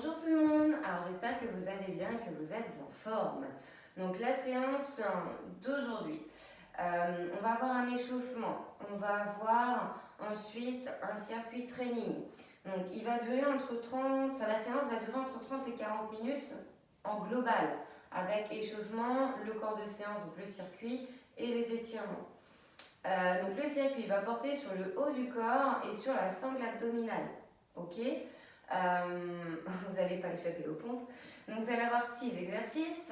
Bonjour tout le monde, alors j'espère que vous allez bien et que vous êtes en forme. Donc la séance d'aujourd'hui, on va avoir un échauffement, on va avoir ensuite un circuit training. Donc il va durer la séance va durer entre 30 et 40 minutes en global, avec échauffement, le corps de séance, donc le circuit et les étirements. Donc le circuit va porter sur le haut du corps et sur la sangle abdominale. Ok, vous n'allez pas échapper aux pompes. Donc vous allez avoir 6 exercices.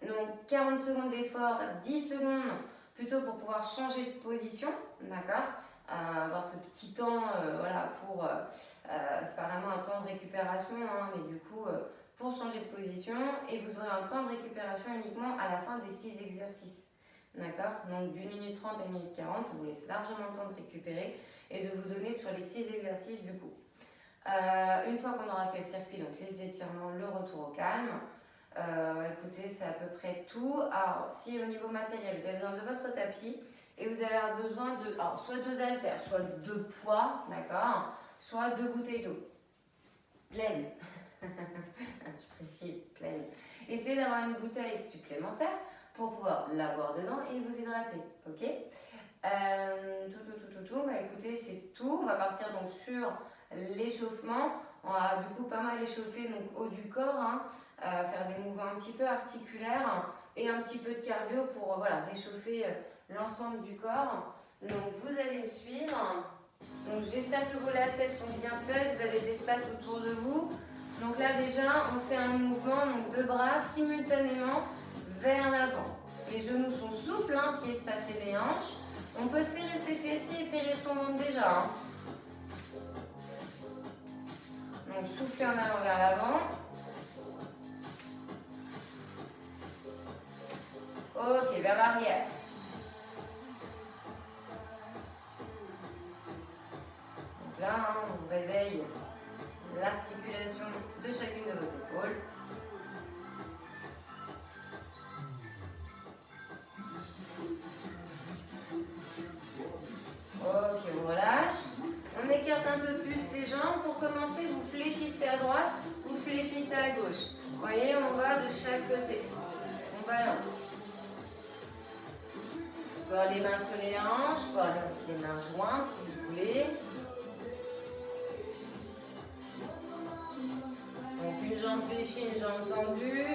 Donc 40 secondes d'effort, 10 secondes plutôt pour pouvoir changer de position, d'accord, avoir ce petit temps, c'est pas vraiment un temps de récupération, hein, mais du coup pour changer de position, et vous aurez un temps de récupération uniquement à la fin des 6 exercices. D'accord, donc d'une minute 30 à 1 minute 40, ça vous laisse largement le temps de récupérer et de vous donner sur les 6 exercices du coup. Une fois qu'on aura fait le circuit, donc les étirements, le retour au calme, écoutez, c'est à peu près tout. Alors, si au niveau matériel, vous avez besoin de votre tapis et vous allez avoir besoin de soit 2 haltères, soit 2 poids, d'accord, soit 2 bouteilles d'eau pleines. Je précise, pleines. Essayez d'avoir une bouteille supplémentaire pour pouvoir la boire dedans et vous hydrater, ok. Écoutez, c'est tout. On va partir donc sur l'échauffement. On va du coup pas mal échauffer donc haut du corps, hein, faire des mouvements un petit peu articulaires et un petit peu de cardio pour réchauffer l'ensemble du corps. Donc vous allez me suivre. Donc j'espère que vos lacets sont bien faits, vous avez de l'espace autour de vous. Donc là déjà on fait un mouvement, donc 2 bras simultanément vers l'avant. Les genoux sont souples, hein, pieds espacés des hanches. On peut serrer ses fessiers et serrer son ventre déjà. Hein. Donc soufflez en allant vers l'avant. Ok, vers l'arrière. Donc là, hein, on réveille l'articulation de chacune de vos épaules. Ok, on relâche. On écarte un peu plus les jambes. Pour commencer, vous fléchissez à droite, vous fléchissez à gauche. Vous voyez, on va de chaque côté. On balance. Vous pouvez avoir les mains sur les hanches, vous pouvez avoir les mains jointes si vous voulez. Donc une jambe fléchie, une jambe tendue.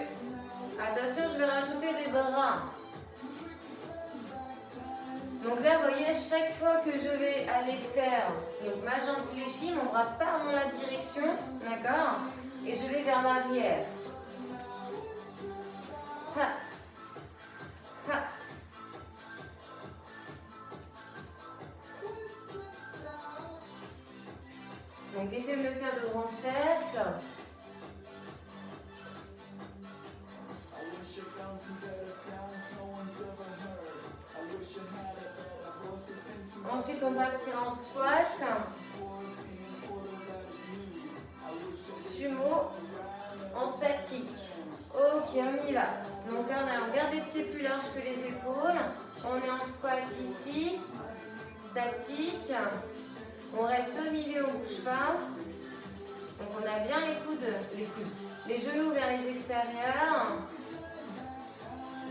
Attention, je vais rajouter des bras. Donc là, vous voyez, chaque fois que je vais aller faire donc ma jambe fléchie, mon bras part dans la direction, d'accord, et je vais vers l'arrière. Ha. Ha. Donc essayez de le faire de grands cercles. Ensuite, on partira en squat, sumo, en statique. Ok, on y va. Donc là, on garde les pieds plus larges que les épaules. On est en squat ici, statique. On reste au milieu, on ne bouge pas. Donc on a bien les genoux vers les extérieurs,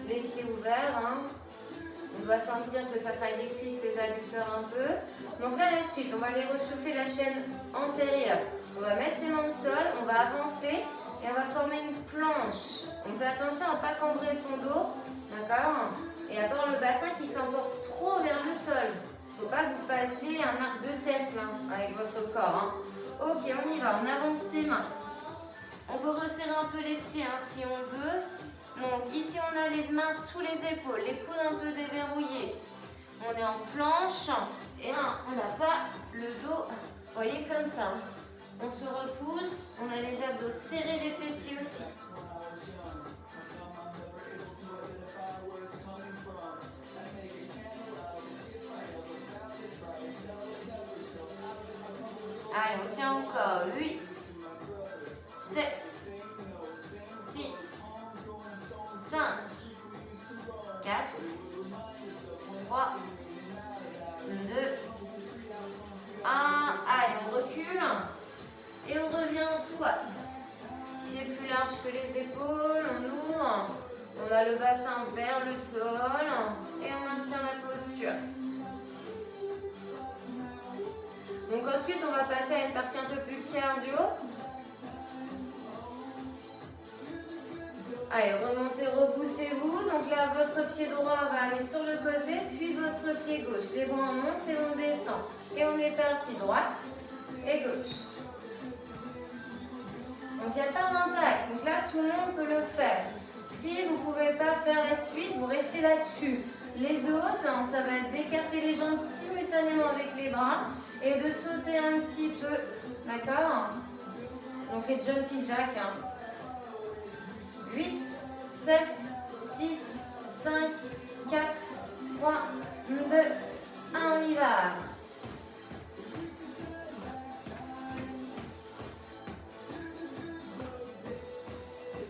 les pieds ouverts. Hein. On doit sentir que ça faille les cuisses, les adducteurs un peu. Donc là, la suite, on va aller réchauffer la chaîne antérieure. On va mettre ses mains au sol, on va avancer et on va former une planche. On fait attention à ne pas cambrer son dos, d'accord, et à avoir le bassin qui s'emporte trop vers le sol. Il ne faut pas que vous fassiez un arc de cercle hein, avec votre corps. Hein. Ok, on y va, on avance ses mains. On peut resserrer un peu les pieds hein, si on veut. Donc ici on a les mains sous les épaules, les coudes un peu déverrouillés. On est en planche et là on n'a pas le dos, vous voyez comme ça. On se repousse, on a les abdos serrés, les fessiers aussi. Allez, on tient encore. 8, 7, 6, 5, 4, 3, 2, 1. Allez, on recule et on revient en squat. une partie un peu plus cardio. Allez, remontez, repoussez-vous. Donc là, votre pied droit va aller sur le côté, puis votre pied gauche. Les bras on monte et on descend. Et on est parti, droite et gauche. Donc il n'y a pas d'impact. Donc là, tout le monde peut le faire. Si vous ne pouvez pas faire la suite, vous restez là-dessus. Les autres, ça va être d'écarter les jambes simultanément avec les bras et de sauter un petit peu. D'accord? Donc les jumping jacks. 8, 7, 6, 5, 4, 3, 2, 1, on y va.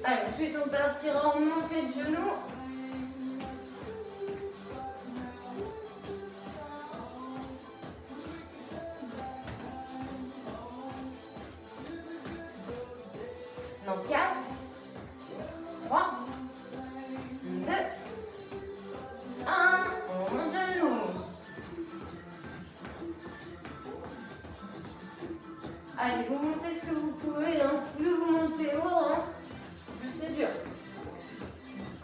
Allez, ensuite on partira en montée de genoux. Donc 4, 3, 2, 1, on monte genoux. Allez, vous montez ce que vous pouvez, hein. Plus vous montez haut, hein, plus c'est dur.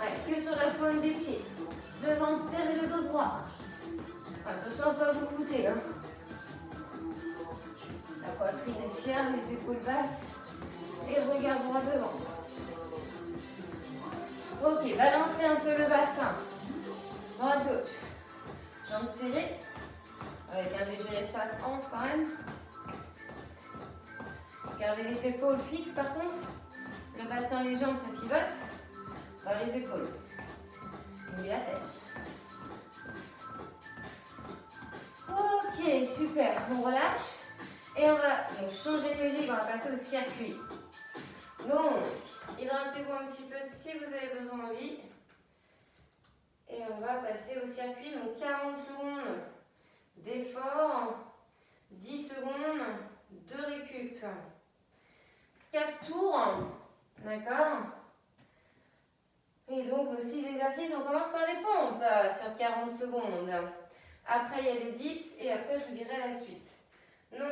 Allez, que sur la pointe des pieds. Devant, serrez le dos droit. Attention à ne pas vous fouter, hein. La poitrine est fière, les épaules basses. Et le regard droit devant. Ok, balancez un peu le bassin. Droite-gauche. Jambes serrées. Avec un léger espace entre quand même. Gardez les épaules fixes par contre. Le bassin, les jambes, ça pivote. Dans les épaules. Oubliez la tête. Ok, super. On relâche. Et on va donc changer de musique. On va passer au circuit. Donc, hydratez-vous un petit peu si vous avez besoin d'envie. Et on va passer au circuit. Donc 40 secondes d'effort, 10 secondes de récup. 4 tours, d'accord? Et donc aussi l'exercice, on commence par des pompes sur 40 secondes. Après il y a des dips et après je vous dirai la suite. Donc,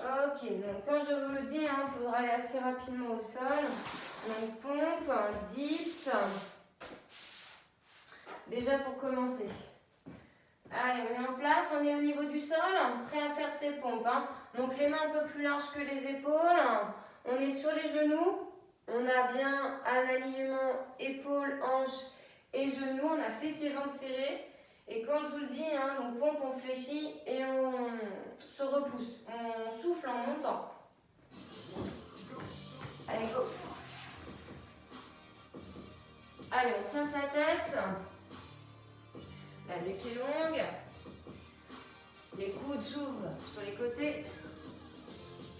ok, donc quand je vous le dis, il faudra aller assez rapidement au sol. Donc pompe, dips. Déjà pour commencer. Allez, on est en place, on est au niveau du sol, prêt à faire ses pompes. Donc les mains un peu plus larges que les épaules. On est sur les genoux. On a bien un alignement épaules, hanches et genoux. On a fessiers, ventre serré. Et quand je vous le dis, donc pompe, on fléchit et on se repousse. On souffle en montant. Allez, go. Allez, on tient sa tête. La nuque est longue. Les coudes s'ouvrent sur les côtés.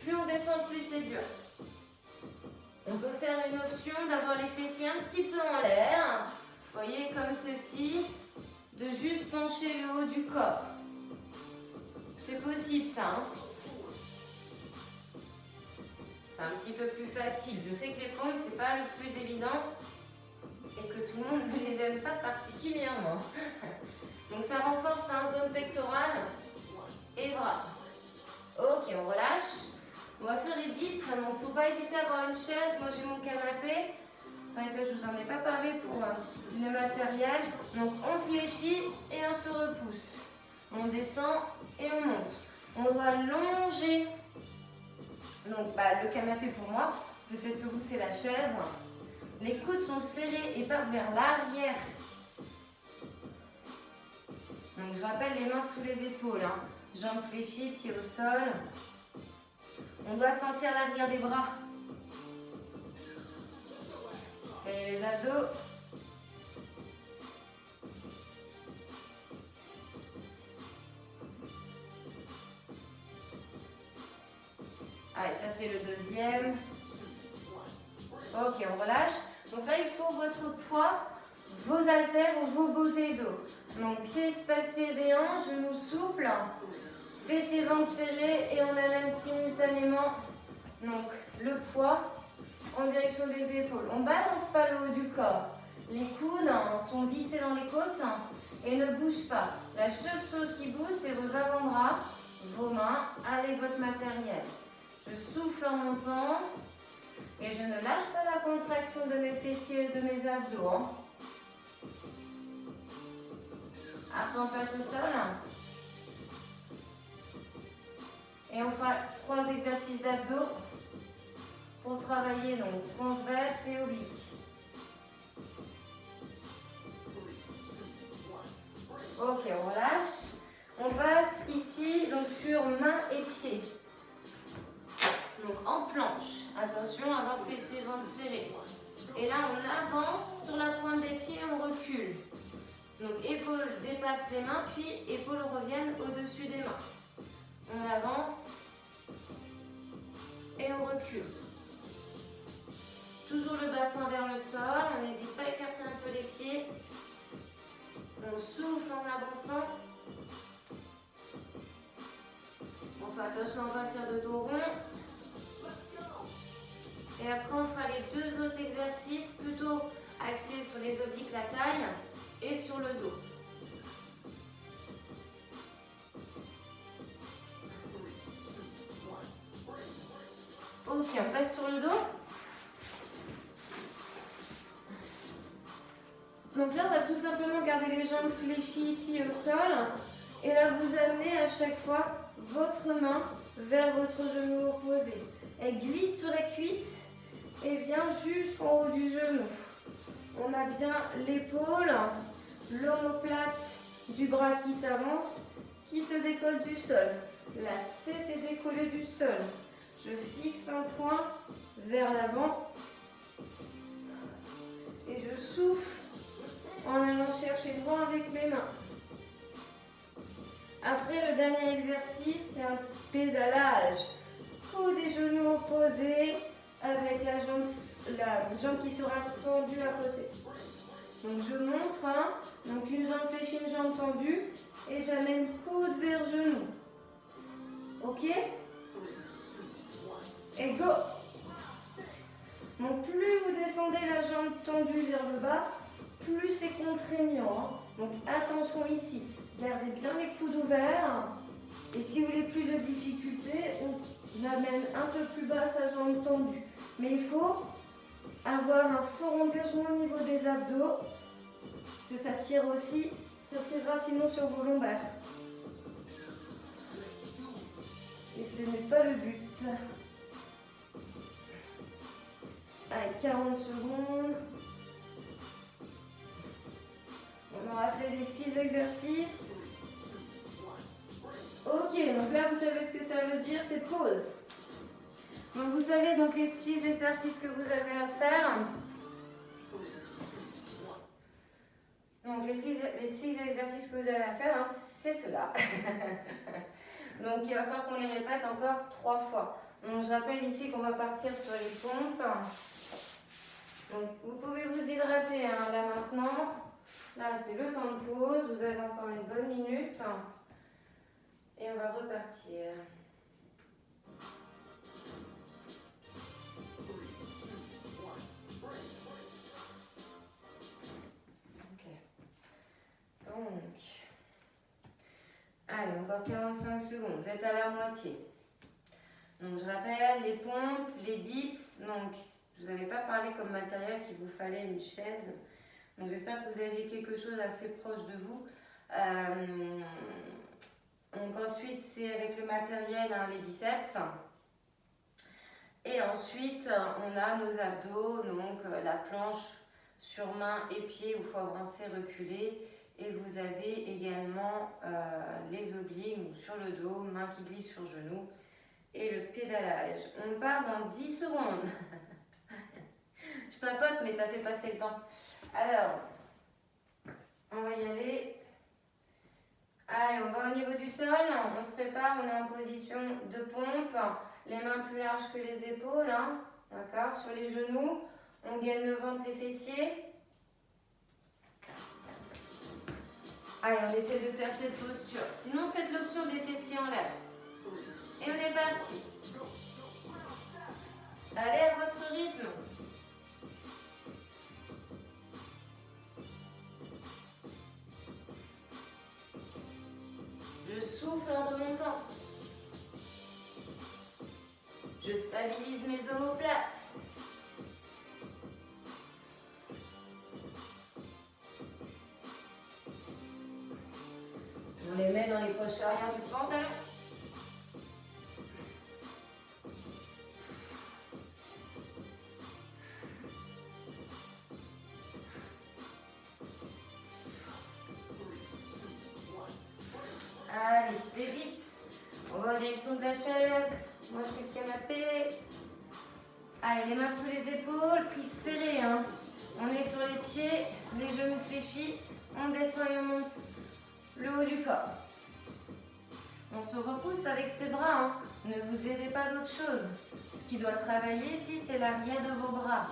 Plus on descend, plus c'est dur. On peut faire une option d'avoir les fessiers un petit peu en l'air. Vous voyez, comme ceci. De juste pencher le haut du corps. C'est possible ça. C'est un petit peu plus facile. Je sais que les pompes, c'est pas le plus évident. Et que tout le monde ne les aime pas particulièrement. Donc ça renforce zone pectorale et bras. Ok, on relâche. On va faire les dips, donc il ne faut pas hésiter à avoir une chaise. Moi j'ai mon canapé. Ça, je vous en ai pas parlé pour le matériel. Donc on fléchit et on se repousse. On descend et on monte. On doit longer. Donc le canapé pour moi. Peut-être que vous c'est la chaise. Les coudes sont serrés et partent vers l'arrière. Donc je rappelle les mains sous les épaules. Jambes fléchies, pieds au sol. On doit sentir l'arrière des bras. Serrez les abdos. Allez, ça c'est le deuxième. Ok, on relâche. Donc là, il faut votre poids, vos haltères ou vos bottées dos. Donc pieds espacés des hanches, genoux souples, fessiers ventre serrés et on amène simultanément donc, le poids en direction des épaules. On ne balance pas le haut du corps. Les coudes sont vissés dans les côtes et ne bouge pas. La seule chose qui bouge, c'est vos avant-bras, vos mains avec votre matériel. Je souffle en montant et je ne lâche pas la contraction de mes fessiers et de mes abdos. Hein. Après, on passe au sol. Et on fera 3 exercices d'abdos pour travailler donc transverse et oblique. Ok, on relâche. On passe ici donc sur mains et pieds. Donc en planche. Attention à avoir fait ses ventres serrés. Et là, on avance sur la pointe des pieds, on recule. Donc épaules dépassent les mains, puis épaules reviennent au-dessus des mains. On avance et on recule. Toujours le bassin vers le sol, on n'hésite pas à écarter un peu les pieds. On souffle en avançant. On fait attention à ne pas faire de dos rond. Et après on fera les 2 autres exercices plutôt axés sur les obliques, la taille et sur le dos. Ok, on passe sur le dos. Donc là, on va tout simplement garder les jambes fléchies ici au sol. Et là, vous amenez à chaque fois votre main vers votre genou opposé. Elle glisse sur la cuisse et vient jusqu'en haut du genou. On a bien l'épaule, l'omoplate du bras qui s'avance, qui se décolle du sol. La tête est décollée du sol. Je fixe un point vers l'avant et je souffle en allant chercher droit avec mes mains. Après, le dernier exercice, c'est un pédalage. Coude et genoux opposés avec la jambe qui sera tendue à côté. Donc je montre, hein, donc une jambe fléchie, une jambe tendue et j'amène coude vers genou. Ok? Et go! Donc plus vous descendez la jambe tendue vers le bas, plus c'est contraignant. Hein. Donc attention ici, gardez bien les coudes ouverts. Et si vous voulez plus de difficulté, on amène un peu plus bas sa jambe tendue. Mais il faut avoir un fort engagement au niveau des abdos, que ça tire aussi, ça tirera sinon sur vos lombaires. Et ce n'est pas le but. Allez, 40 secondes. On aura fait les 6 exercices. Ok, donc là vous savez ce que ça veut dire, c'est pause. Donc vous savez donc les 6 exercices que vous avez à faire. Donc les 6 exercices que vous avez à faire, hein, c'est cela. Donc il va falloir qu'on les répète encore 3 fois. Donc je rappelle ici qu'on va partir sur les pompes. Donc vous pouvez vous hydrater hein, là maintenant. Là c'est le temps de pause, vous avez encore une bonne minute. Et on va repartir. Ok. Donc, allez, encore 45 secondes. Vous êtes à la moitié. Donc, je rappelle, les pompes, les dips. Donc, je vous avais pas parlé comme matériel qu'il vous fallait une chaise. Donc, j'espère que vous aviez quelque chose assez proche de vous. Donc ensuite, c'est avec le matériel, hein, les biceps. Et ensuite, on a nos abdos, donc la planche sur main et pied où il faut avancer, reculer. Et vous avez également les obliques donc sur le dos, main qui glisse sur genou. Et le pédalage. On part dans 10 secondes. Je papote, mais ça fait passer le temps. Alors, on va y aller. Allez, on va au niveau du sol, on se prépare, on est en position de pompe, les mains plus larges que les épaules, hein, d'accord, sur les genoux, on gaine le ventre et fessiers. Allez, on essaie de faire cette posture, sinon faites l'option des fessiers en l'air. Et on est parti. Allez à votre rythme. souffle en remontant. Je stabilise mes omoplates. On les met dans les poches arrière du pantalon. Allez, les dips. On va en direction de la chaise. Moi, je fais le canapé. Allez, les mains sous les épaules, prise serrée. Hein. On est sur les pieds, les genoux fléchis. On descend et on monte le haut du corps. On se repousse avec ses bras. Hein. Ne vous aidez pas d'autre chose. Ce qui doit travailler ici, c'est l'arrière de vos bras.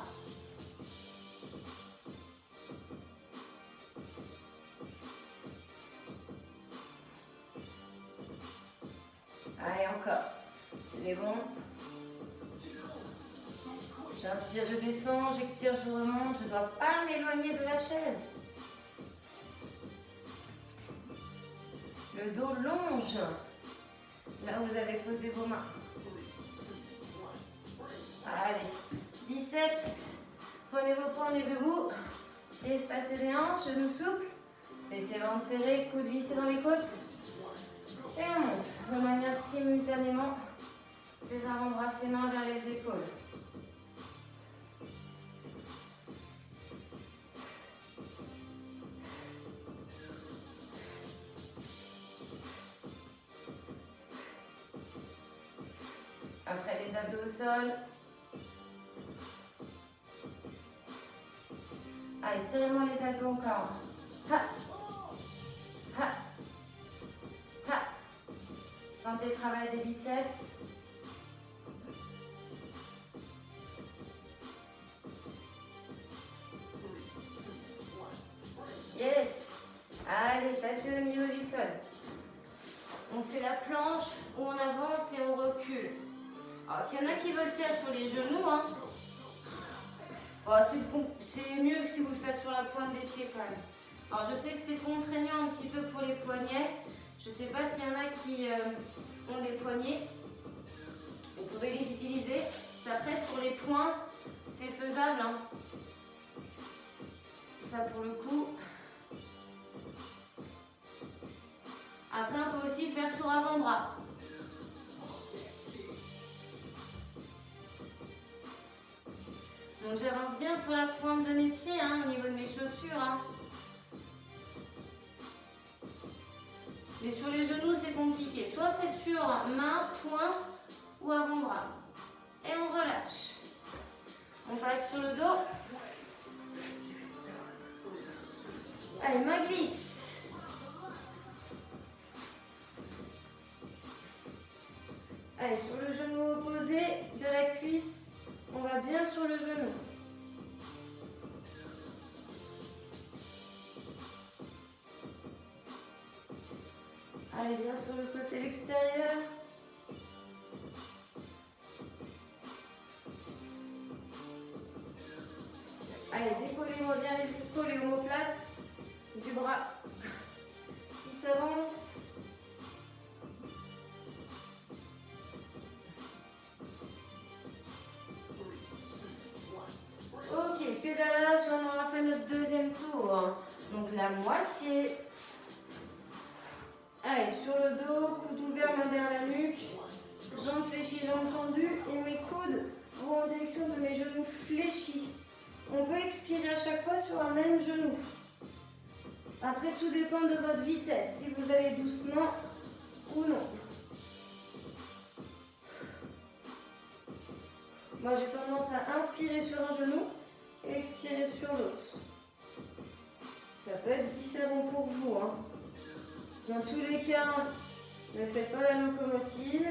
Allez, encore. C'est bon. J'inspire, je descends. J'expire, je remonte. Je ne dois pas m'éloigner de la chaise. Le dos longe. Là où vous avez posé vos mains. Allez. Biceps. Prenez vos poings, on est debout. Pieds espacés des hanches, genoux souples. Laissez les ventre serré, coudes vissés dans les côtes. Et on monte de manière simultanément ses avant-bras, ses mains vers les épaules. Après les abdos au sol. Allez, serrez-moi les abdos encore. Ha. Ha. Ha. Sentez le travail des biceps. Yes. Allez, passez au niveau du sol. On fait la planche où on avance et on recule. Alors, s'il y en a qui veulent faire sur les genoux, hein, c'est mieux que si vous le faites sur la pointe des pieds quand même. Alors, je sais que c'est contraignant un petit peu pour les poignets. Je ne sais pas s'il y en a qui ont des poignets. Vous pouvez les utiliser. Ça presse sur les poings, c'est faisable. Hein. Ça, pour le coup. Après, on peut aussi faire sur avant-bras. Donc j'avance bien sur la pointe de mes pieds, hein, au niveau de mes chaussures. Hein. Mais sur les genoux, c'est compliqué. Soit faites sur main, poing ou avant-bras. Et on relâche. On passe sur le dos. Allez, main glisse. Allez, sur le genou opposé de la cuisse. On va bien sur le genou. Allez, bien sur le côté extérieur. Allez, décollez-moi bien les épaules et omoplates du bras qui s'avance. Ok, pédalage, on aura fait notre deuxième tour. Donc la moitié. Allez, sur le dos, coude ouvert, main derrière la nuque. Jambes fléchies, jambes tendues. Et mes coudes vont en direction de mes genoux fléchis. On peut expirer à chaque fois sur un même genou. Après, tout dépend de votre vitesse. Si vous allez doucement ou non. Moi, j'ai tendance à inspirer sur un genou et expirer sur l'autre. Ça peut être différent pour vous. Hein. Dans tous les cas, ne faites pas la locomotive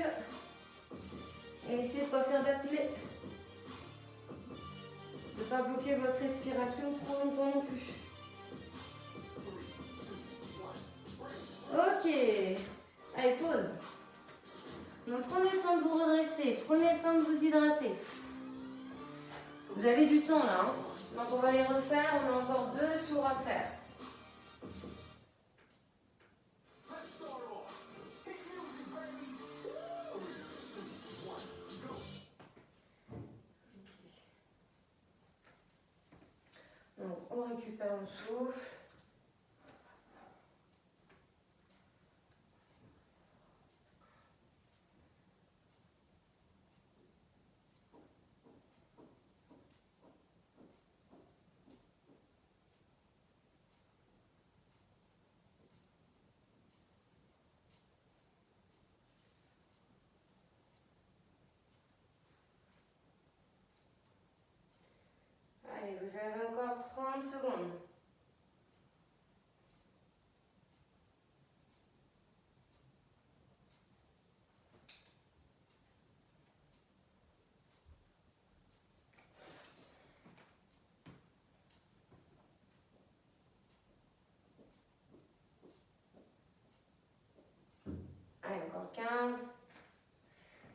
et essayez de ne pas faire d'apnée. De ne pas bloquer votre respiration trop longtemps non plus. Ok. Allez, pause. Donc prenez le temps de vous redresser, prenez le temps de vous hydrater. Vous avez du temps là, hein. Donc on va les refaire, on a encore 2 tours à faire. récupère le souffle. Allez, vous avez encore 30 secondes. Allez, encore 15.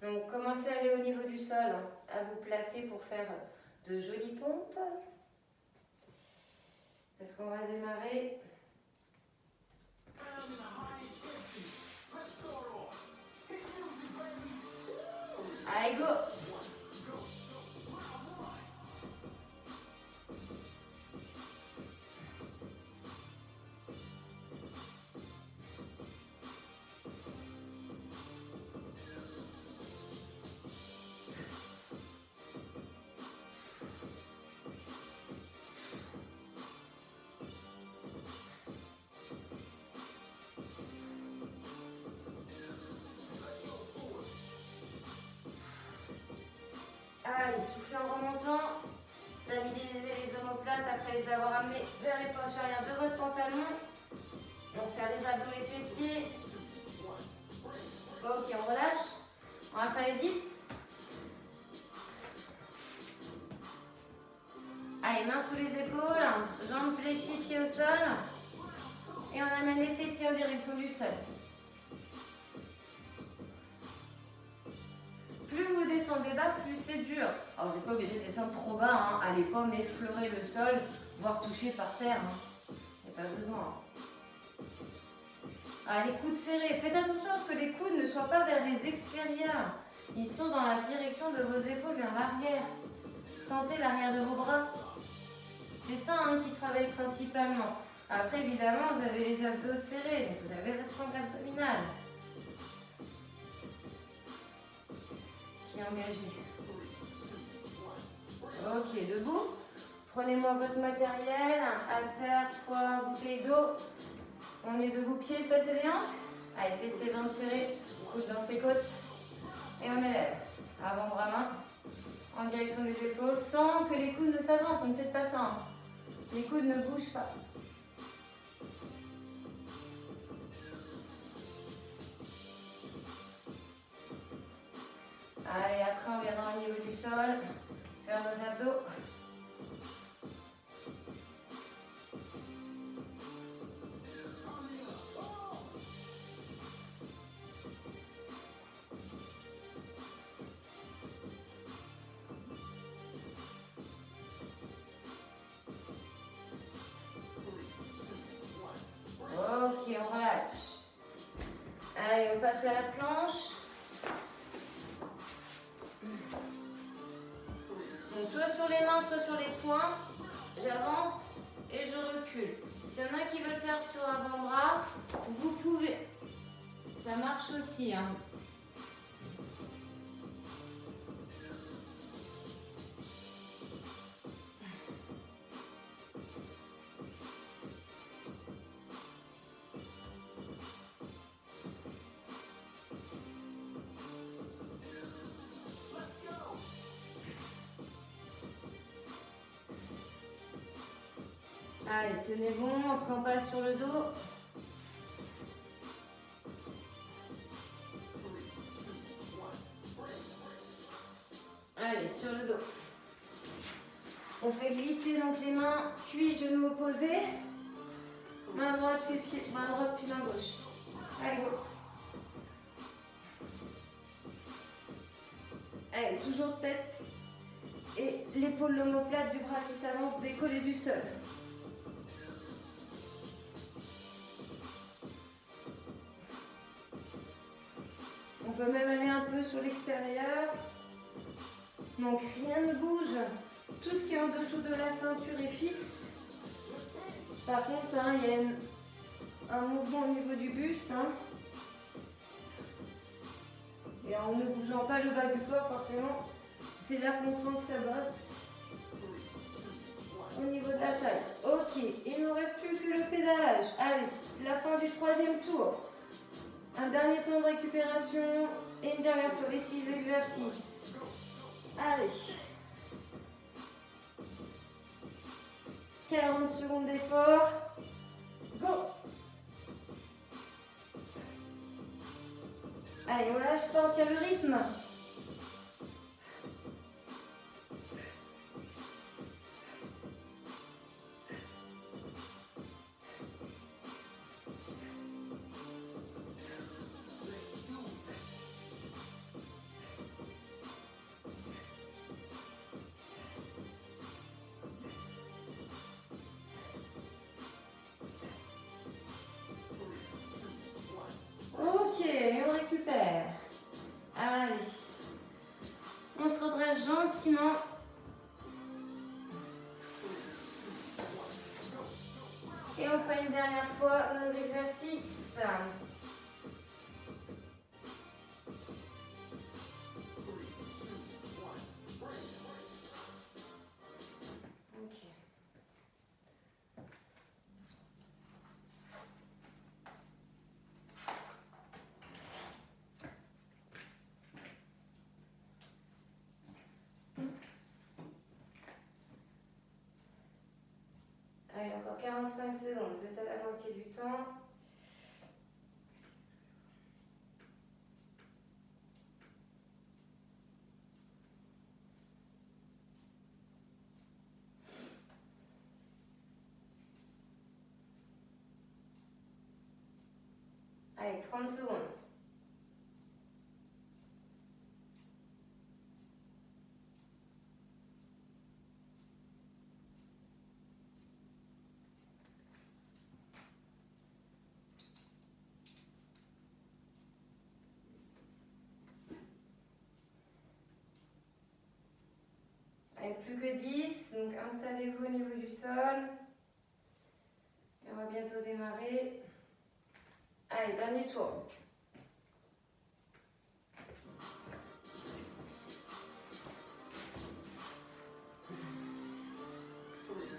Donc, commencez à aller au niveau du sol, hein, à vous placer pour faire de jolies pompes. Parce qu'on va démarrer. Allez, go! Allez, soufflez en remontant. Stabilisez les omoplates après les avoir amenés vers les poches arrière de votre pantalon. On serre les abdos, les fessiers. Ok, on relâche. On va faire les dips. Allez, mains sous les épaules, jambes fléchies, pieds au sol. Et on amène les fessiers en direction du sol. Plus vous descendez bas, plus c'est dur. Alors vous n'êtes pas obligé de descendre trop bas, hein. Allez pas m'effleurer le sol, voire toucher par terre. Il n'y a pas besoin. Ah, les coudes serrés. Faites attention à ce que les coudes ne soient pas vers les extérieurs. Ils sont dans la direction de vos épaules vers l'arrière. Sentez l'arrière de vos bras. C'est ça hein, qui travaille principalement. Après, évidemment, vous avez les abdos serrés, donc vous avez votre sangle abdominale qui est engagée. Ok, debout. Prenez-moi votre matériel, haltère, poids, bouteille d'eau. On est debout, pieds espacés des hanches. Allez, fessiers bien serrés, coudes dans ses côtes. Et on élève. Avant-bras main en direction des épaules, sans que les coudes ne s'avancent. On ne fait pas ça. Hein. Les coudes ne bougent pas. Allez, après on viendra au niveau du sol, faire nos abdos. Ok, on relâche. Allez, on passe à la planche. Donc, soit sur les mains, soit sur les poings. J'avance et je recule. S'il y en a qui veulent faire sur avant-bras, vous pouvez. Ça marche aussi. Hein. Allez, tenez bon, après on passe sur le dos. Allez, sur le dos. On fait glisser donc les mains, cuits, genoux opposés. Main droite, pied, main droite, puis main gauche. Allez, go. Allez, toujours tête et l'épaule l'omoplate du bras qui s'avance décollé du sol. On peut même aller un peu sur l'extérieur. Donc rien ne bouge. Tout ce qui est en dessous de la ceinture est fixe. Par contre, hein, il y a un mouvement au niveau du buste. Hein. Et en ne bougeant pas le bas du corps, forcément, c'est là qu'on sent que ça bosse. Au niveau de la taille. Ok, il ne nous reste plus que le pédalage. Allez, la fin du troisième tour. Un dernier temps de récupération et une dernière fois les 6 exercices. Allez. 40 secondes d'effort. Go. Allez, on lâche pas, on tient le rythme. Ok, on récupère. Allez. On se redresse gentiment. Et on fait une dernière fois nos exercices. Ok. Allez, encore 45 secondes, vous êtes à la moitié du temps. Allez, 30 secondes. Allez, plus que 10, donc installez-vous au niveau du sol. Et on va bientôt démarrer. Allez, dernier tour.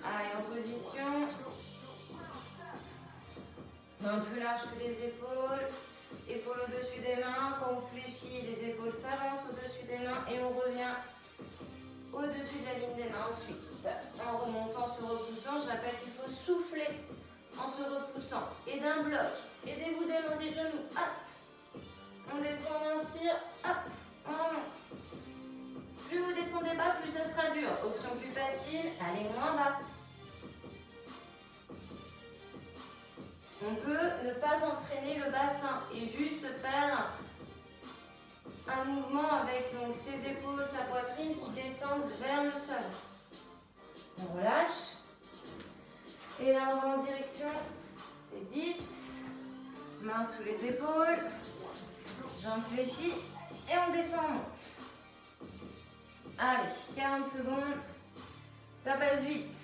Allez, en position. Un peu large que les épaules. Épaules au-dessus des mains. Quand on fléchit, les épaules s'avancent au-dessus des mains et on revient au-dessus de la ligne des mains. Ensuite, en remontant, se repoussant, je rappelle qu'il faut souffler en se repoussant. Et d'un bloc, aidez-vous des mains, des genoux. Hop. On descend, on inspire. Hop. On remonte. Plus vous descendez bas, plus ça sera dur. Option plus facile, allez moins bas. On peut ne pas entraîner le bassin et juste faire un mouvement avec donc, ses épaules, sa poitrine qui descendent vers le sol. On relâche. Et là, on va en direction des dips. Mains sous les épaules. Jambes fléchies. Et on descend, on monte. Allez, 40 secondes. Ça passe vite.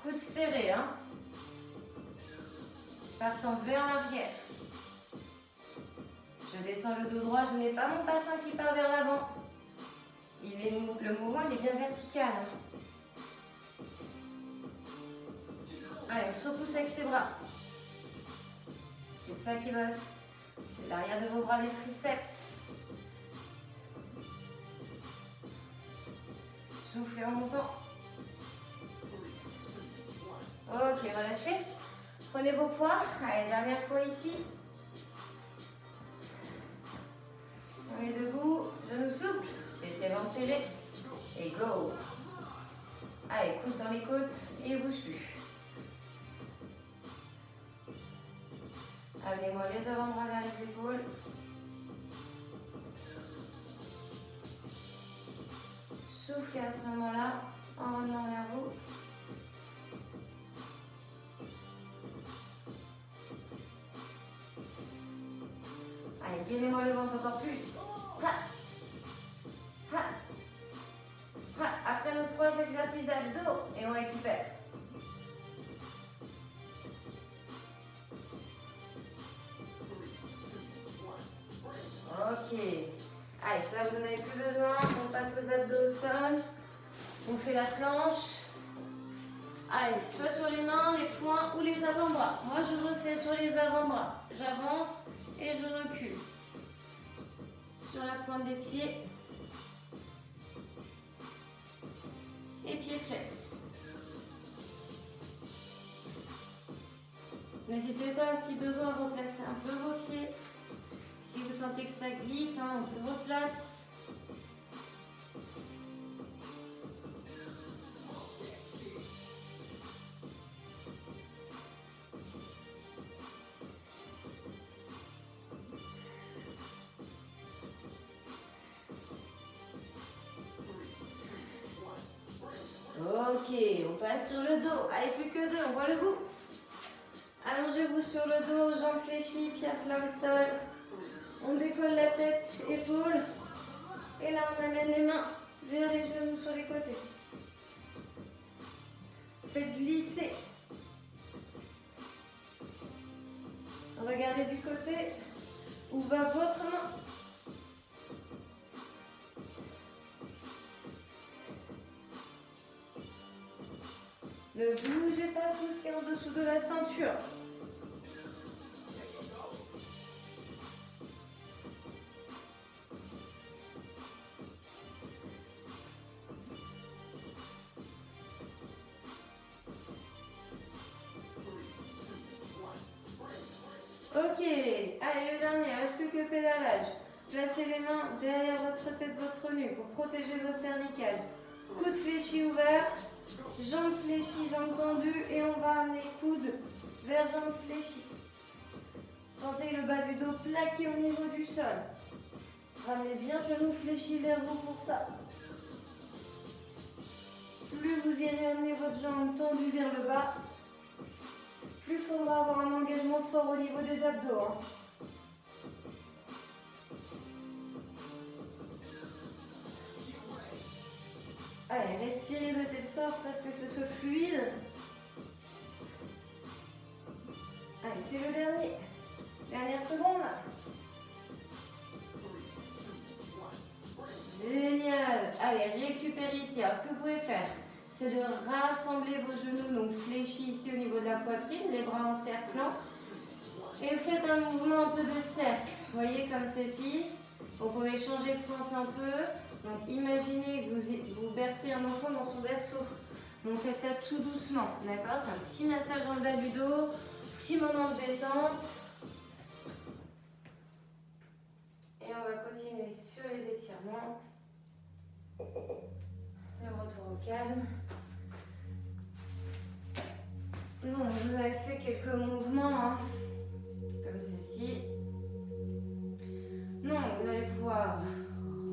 Coudes serrés, hein. Partant vers l'arrière. Je descends le dos droit, je n'ai pas mon bassin qui part vers l'avant. Le mouvement il est bien vertical. Allez, on se repousse avec ses bras. C'est ça qui bosse. C'est l'arrière de vos bras, les triceps. Soufflez en montant. Ok, relâchez. Prenez vos poids. Allez, dernière fois ici. On est debout, genoux souples, fessiers ventre serré. Et go. Allez, coude dans les côtes et ne bouge plus. Amenez-moi les avant-bras vers les épaules. Soufflez à ce moment-là en revenant vers vous. Allez, gainez-moi le ventre encore plus. Ha. Ha. Ha. Après nos 3 exercices d'abdos et on récupère. Allez, ça vous n'en avez plus besoin. On passe aux abdos au sol. On fait la planche. Allez, soit sur les mains, les poings ou les avant-bras. Moi, je refais sur les avant-bras. J'avance et je recule. Sur la pointe des pieds. Et pieds flex. N'hésitez pas, si besoin, à replacer un peu vos pieds. Si vous sentez que ça glisse, hein, on se replace. Ok, on passe sur le dos. Allez, plus que deux, on voit le bout. Allongez-vous sur le dos, jambes fléchies, pieds plat au sol. On décolle la tête, épaules. Et là, on amène les mains vers les genoux sur les côtés. Faites glisser. Regardez du côté où va votre main. Ne bougez pas tout ce qui est en dessous de la ceinture. Ok, allez le dernier, il ne reste plus que le pédalage. Placez les mains derrière votre tête, votre nuque pour protéger vos cervicales. Coudes fléchis ouverts, jambes fléchies, jambes tendues et on va amener coudes vers jambes fléchies. Sentez le bas du dos plaqué au niveau du sol. Ramenez bien genoux fléchis vers vous pour ça. Plus vous irez amener votre jambe tendue vers le bas, plus il faudra avoir un engagement fort au niveau des abdos. Hein. Allez, respirez de telle sorte à ce que ce soit fluide. Allez, c'est le dernier. Dernière seconde. Génial. Allez, récupérez ici. Alors, ce que vous pouvez faire, c'est de rassembler vos genoux, donc fléchis ici au niveau de la poitrine, les bras en cerclant. Et vous faites un mouvement un peu de cercle. Vous voyez, comme ceci. Vous pouvez changer de sens un peu. Donc, imaginez que vous bercez un enfant dans son berceau. Donc, faites ça tout doucement. D'accord? C'est un petit massage dans le bas du dos. Petit moment de détente. Et on va continuer sur les étirements. Le retour au calme. Donc, vous avez fait quelques mouvements, hein, comme ceci. Donc, vous allez pouvoir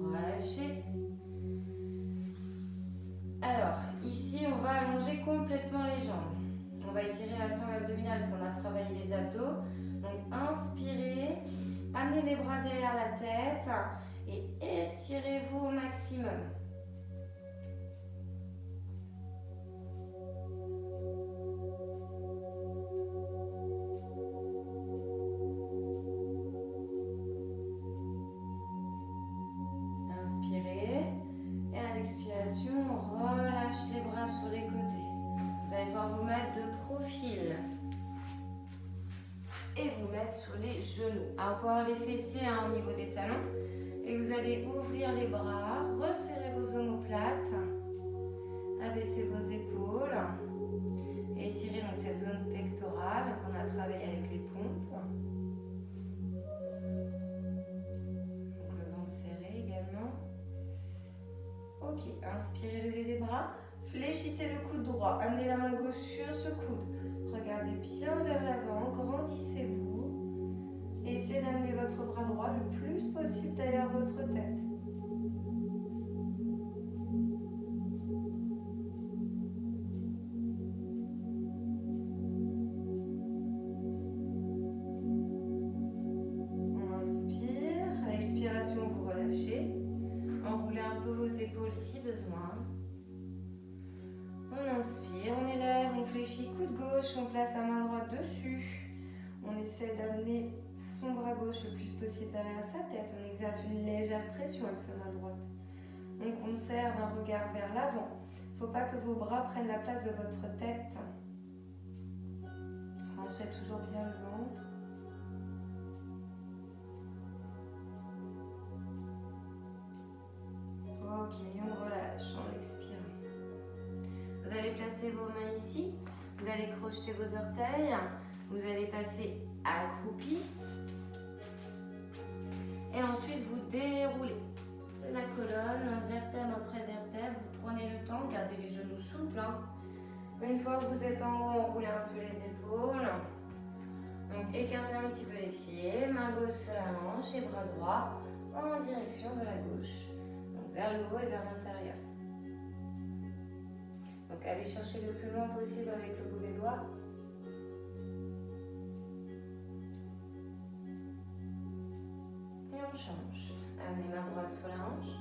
relâcher. Alors, ici, on va allonger complètement les jambes. On va étirer la sangle abdominale parce qu'on a travaillé les abdos. Donc, inspirez, amenez les bras derrière la tête et étirez-vous au maximum. Relâche les bras sur les côtés. Vous allez pouvoir vous mettre de profil et vous mettre sur les genoux. Encore les fessiers au niveau des talons. Et vous allez ouvrir les bras, resserrer vos omoplates, abaisser vos épaules et étirer donc cette zone pectorale qu'on a travaillé avec les pompes. Donc le ventre serré également. Ok, inspirez, levez les bras, fléchissez le coude droit, amenez la main gauche sur ce coude, regardez bien vers l'avant, grandissez-vous et essayez d'amener votre bras droit le plus possible derrière votre tête. On inspire, à l'expiration vous relâchez. Enroulez un peu vos épaules si besoin. On inspire, on élève, on fléchit coude gauche, on place la main droite dessus. On essaie d'amener son bras gauche le plus possible derrière sa tête. On exerce une légère pression avec sa main droite. On conserve un regard vers l'avant. Il ne faut pas que vos bras prennent la place de votre tête. Rentrez toujours bien le ventre. Ok, on relâche, on expire. Vous allez placer vos mains ici. Vous allez crocheter vos orteils. Vous allez passer accroupi. Et ensuite, vous déroulez la colonne, vertèbre après vertèbre. Vous prenez le temps, gardez les genoux souples. Une fois que vous êtes en haut, enroulez un peu les épaules. Donc, écartez un petit peu les pieds. Main gauche sur la hanche et bras droit en direction de la gauche. Donc, vers le haut et vers l'intérieur. Donc, allez chercher le plus loin possible avec le bout des doigts. Et on change. Amenez main droite sur la hanche,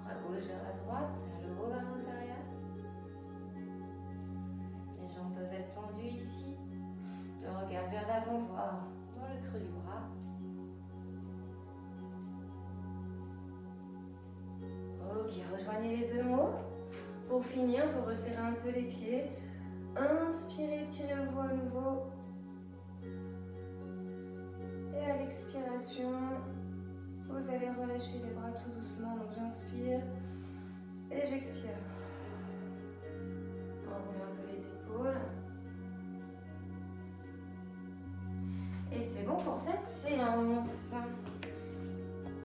bras gauche vers la droite, vers le haut, vers l'intérieur. Les jambes peuvent être tendues ici. Le regard vers l'avant, voire dans le creux du bras. Ok, rejoignez les deux mots. Pour finir, vous resserrez un peu les pieds. Inspirez, tirez-vous à nouveau. Et à l'expiration, vous allez relâcher les bras tout doucement. Donc j'inspire et j'expire. Enroulez un peu les épaules. Et c'est bon pour cette séance.